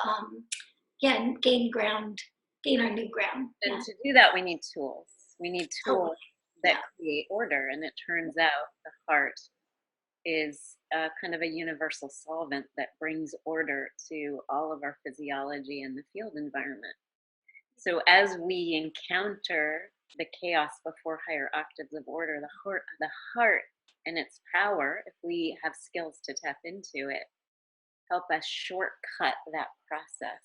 gain our new ground. And to do that, we need tools. We need tools that create order. And it turns out the heart is kind of a universal solvent that brings order to all of our physiology and the field environment. So as we encounter the chaos before higher octaves of order, the heart and its power, if we have skills to tap into it, help us shortcut that process.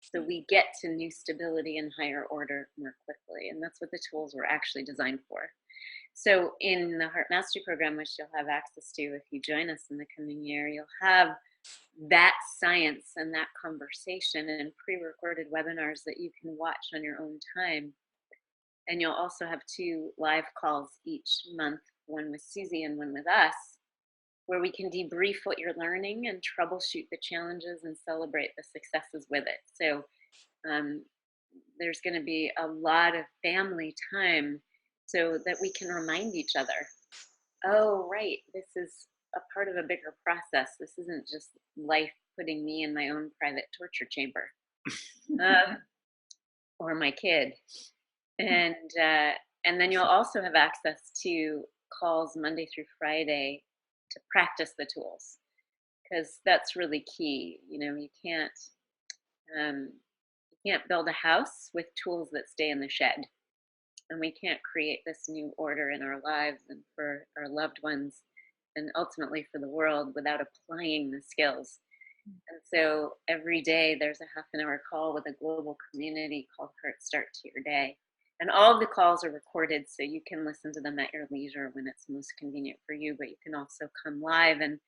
So we get to new stability and higher order more quickly. And that's what the tools were actually designed for. So in the Heart Mastery Program, which you'll have access to if you join us in the coming year, you'll have that science and that conversation and pre-recorded webinars that you can watch on your own time. And you'll also have 2 live calls each month, one with Susie and one with us, where we can debrief what you're learning and troubleshoot the challenges and celebrate the successes with it. So there's going to be a lot of family time so that we can remind each other, oh, right, this is a part of a bigger process. This isn't just life putting me in my own private torture chamber or my kid. And then you'll also have access to calls Monday through Friday to practice the tools, because that's really key. You can't build a house with tools that stay in the shed, and we can't create this new order in our lives and for our loved ones and ultimately for the world without applying the skills. And so every day there's a half an hour call with a global community called Heart Start to Your Day. And all of the calls are recorded, so you can listen to them at your leisure when it's most convenient for you, but you can also come live and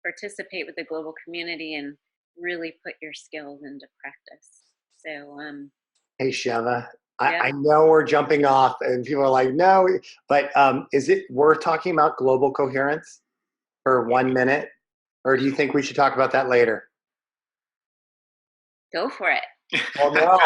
participate with the global community and really put your skills into practice. So, hey, Sheva, yeah. I know we're jumping off and people are like, no, but we're talking about global coherence for 1 minute, or do you think we should talk about that later? Go for it. Well, no.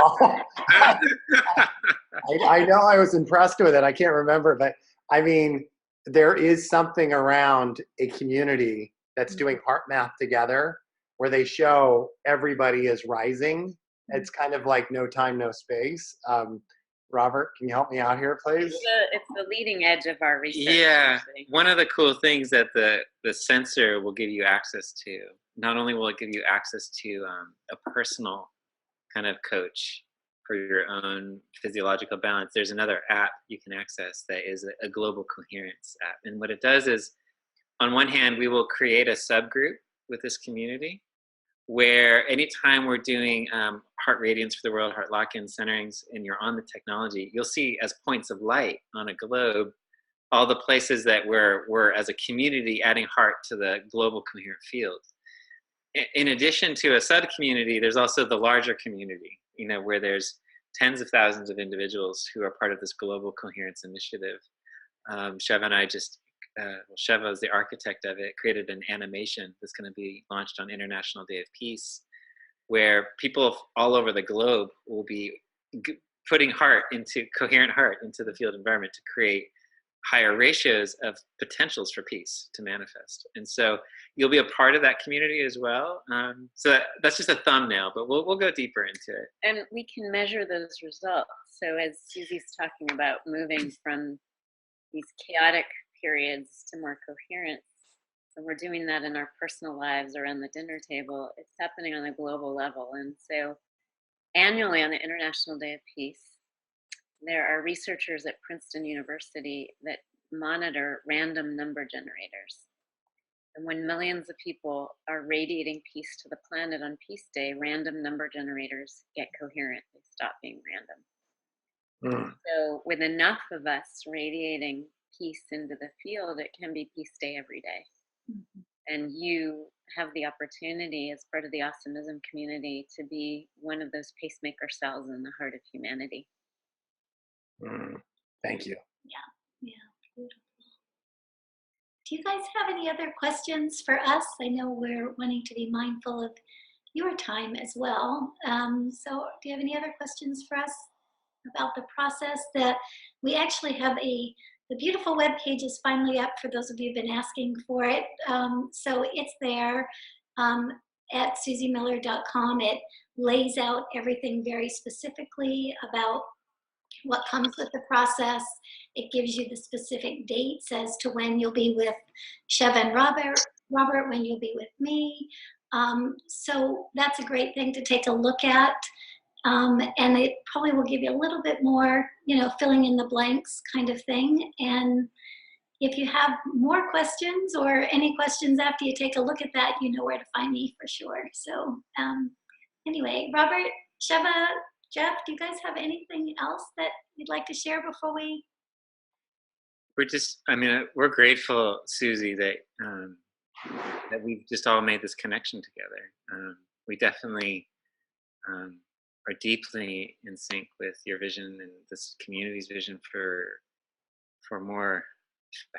I know I was impressed with it. I can't remember, but I mean, there is something around a community that's doing HeartMath together where they show everybody is rising. It's kind of like no time, no space. Robert, can you help me out here, please? It's the leading edge of our research. Yeah, one of the cool things that the sensor will give you access to, not only will it give you access to a personal kind of coach for your own physiological balance, there's another app you can access that is a global coherence app. And what it does is, on one hand, we will create a subgroup with this community where anytime we're doing heart radiance for the world, heart lock-in centerings, and you're on the technology, you'll see as points of light on a globe all the places that we're as a community adding heart to the global coherent field. In addition to a sub-community, there's also the larger community, where there's tens of thousands of individuals who are part of this global coherence initiative. Sheva and I Sheva is the architect of it, created an animation that's going to be launched on International Day of Peace, where people all over the globe will be putting coherent heart into the field environment to create higher ratios of potentials for peace to manifest. And so you'll be a part of that community as well. So that's just a thumbnail, but we'll go deeper into it. And we can measure those results. So as Susie's talking about moving from these chaotic periods to more coherence. And we're doing that in our personal lives around the dinner table. It's happening on a global level. And so annually on the International Day of Peace, there are researchers at Princeton University that monitor random number generators. And when millions of people are radiating peace to the planet on Peace Day, random number generators get coherent. They stop being random. So with enough of us radiating peace into the field, it can be Peace Day every day. And you have the opportunity as part of the Awesomism community to be one of those pacemaker cells in the heart of humanity. Thank you. Yeah, beautiful. Do you guys have any other questions for us? I know we're wanting to be mindful of your time as well. So do you have any other questions for us about the process? That we actually have the beautiful web page is finally up for those of you who've been asking for it. So it's there at susiemiller.com. It lays out everything very specifically about what comes with the process. It gives you the specific dates as to when you'll be with Chev and Robert, when you'll be with me. So that's a great thing to take a look at. And it probably will give you a little bit more, filling in the blanks kind of thing. And if you have more questions or any questions after you take a look at that, you know where to find me for sure. So anyway, Robert, Sheva, Jeff, do you guys have anything else that you'd like to share before we? We're grateful, Susie, that we've just all made this connection together. We definitely are deeply in sync with your vision and this community's vision for more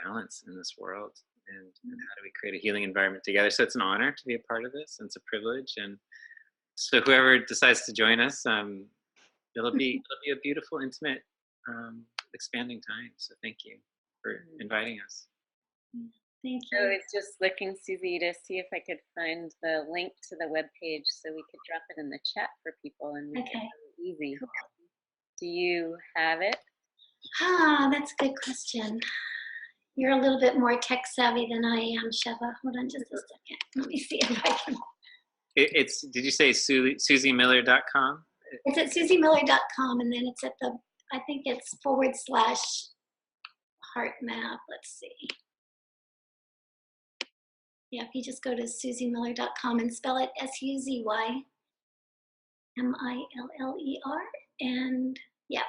balance in this world, and how do we create a healing environment together. So it's an honor to be a part of this, and it's a privilege. And so whoever decides to join us, it'll be a beautiful, intimate, expanding time. So thank you for inviting us. Thank I you. was just looking, Susie, to see if I could find the link to the webpage so we could drop it in the chat for people and make it really easy. Cool. Do you have it? That's a good question. You're a little bit more tech savvy than I am, Sheva. Hold on just a second. Let me see if I can. Did you say susiemiller.com? It's at susiemiller.com, and then it's at I think it's /HeartMath. Let's see. Yeah, if you just go to susiemiller.com and spell it SUZYMILLER, and yeah.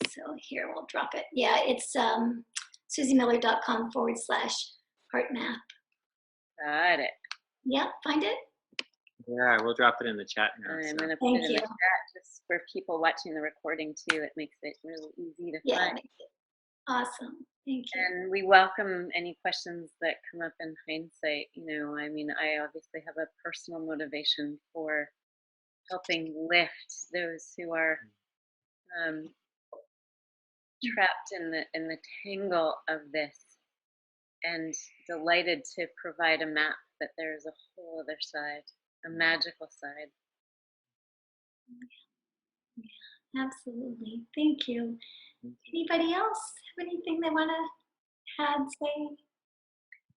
So here we'll drop it. Yeah, it's susiemiller.com /HeartMath. Got it. Yeah, find it? Yeah, we'll drop it in the chat now. I'm So. going to put it in the chat just for people watching the recording too. It makes it really easy to find. Awesome. Thank you. And we welcome any questions that come up in hindsight. I obviously have a personal motivation for helping lift those who are trapped in the tangle of this, and delighted to provide a map that there's a whole other side, a magical side. Yeah, absolutely. Thank you. Anybody else have anything they want to add, say?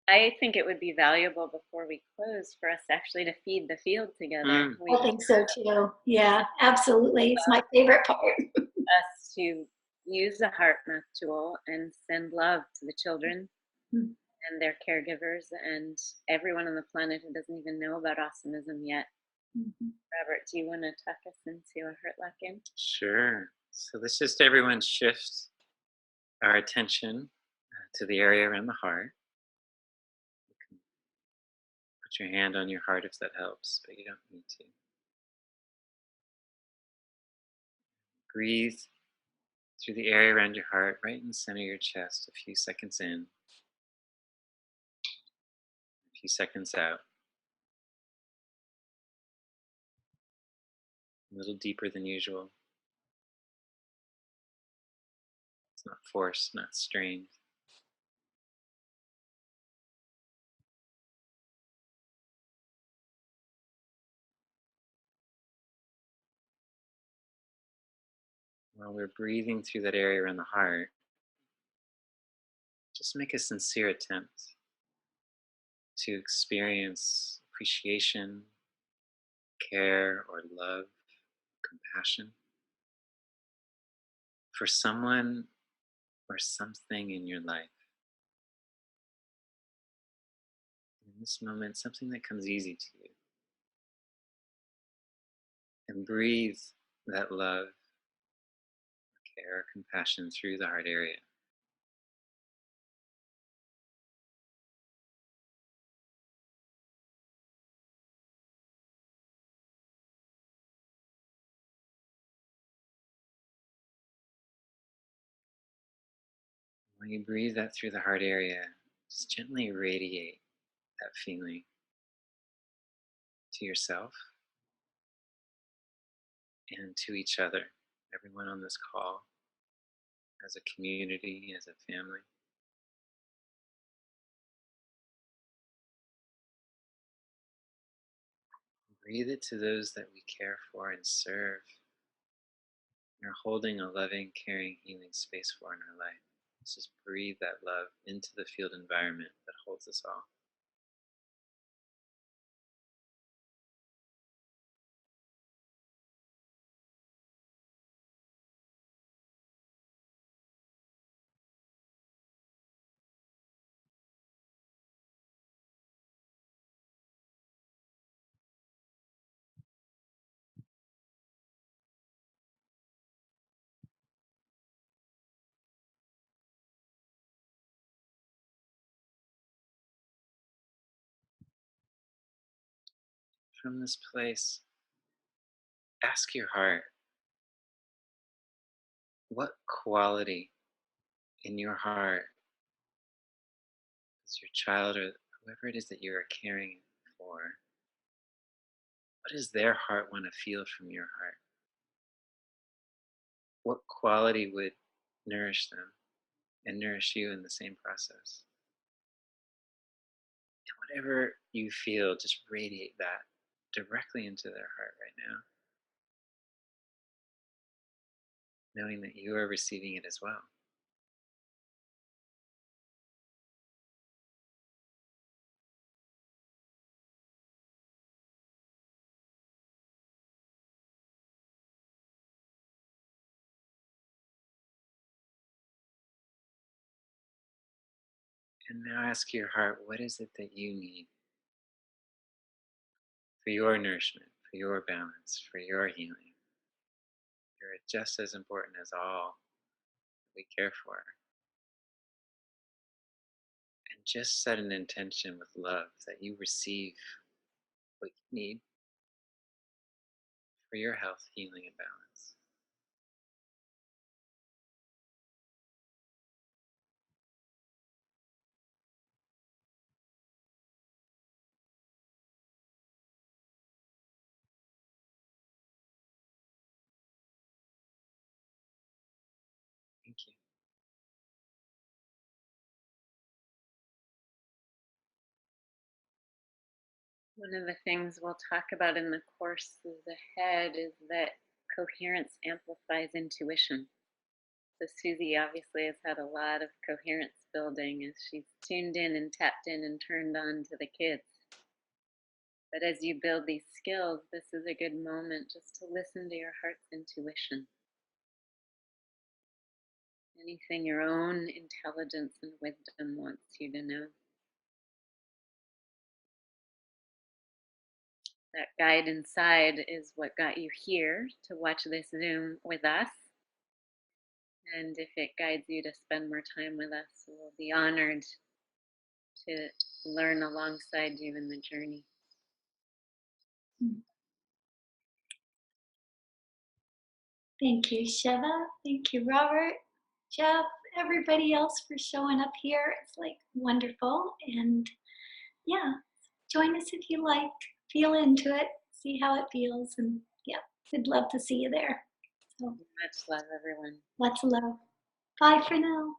I think it would be valuable before we close for us actually to feed the field together. I think so too. Yeah, absolutely. It's my favorite part. Us to use the HeartMath tool and send love to the children and their caregivers and everyone on the planet who doesn't even know about Awesomism yet. Robert, do you want to tuck us into a heart lock-in? Sure. So let's just everyone shift our attention to the area around the heart. You can put your hand on your heart if that helps, but you don't need to. Breathe through the area around your heart, right in the center of your chest, a few seconds in, a few seconds out. A little deeper than usual. It's not forced, not strained. While we're breathing through that area around the heart, Just make a sincere attempt to experience appreciation, care, or love, compassion for someone or something in your life. In this moment, something that comes easy to you. And breathe that love, care, compassion through the heart area. When you breathe that through the heart area, just gently radiate that feeling to yourself and to each other, everyone on this call, as a community, as a family. Breathe it to those that we care for and serve and are holding a loving, caring, healing space for in our life. Let's just breathe that love into the field environment that holds us all. From this place, ask your heart, what quality in your heart does your child or whoever it is that you are caring for, what does their heart want to feel from your heart? What quality would nourish them and nourish you in the same process? And whatever you feel, just radiate that directly into their heart right now, knowing that you are receiving it as well. And now ask your heart, what is it that you need for your nourishment, for your balance, for your healing? You're just as important as all that we care for. And just set an intention with love that you receive what you need for your health, healing, and balance. Thank you. One of the things we'll talk about in the courses ahead is that coherence amplifies intuition. So Susie obviously has had a lot of coherence building as she's tuned in and tapped in and turned on to the kids. But as you build these skills, this is a good moment just to listen to your heart's intuition. Anything your own intelligence and wisdom wants you to know. That guide inside is what got you here to watch this Zoom with us. And if it guides you to spend more time with us, we'll be honored to learn alongside you in the journey. Thank you, Sheva. Thank you, Robert, Jeff, everybody else for showing up here. It's like wonderful. And yeah, join us if you like. Feel into it, see how it feels. And yeah, we'd love to see you there. So Much love, everyone. lots of love. Bye for now.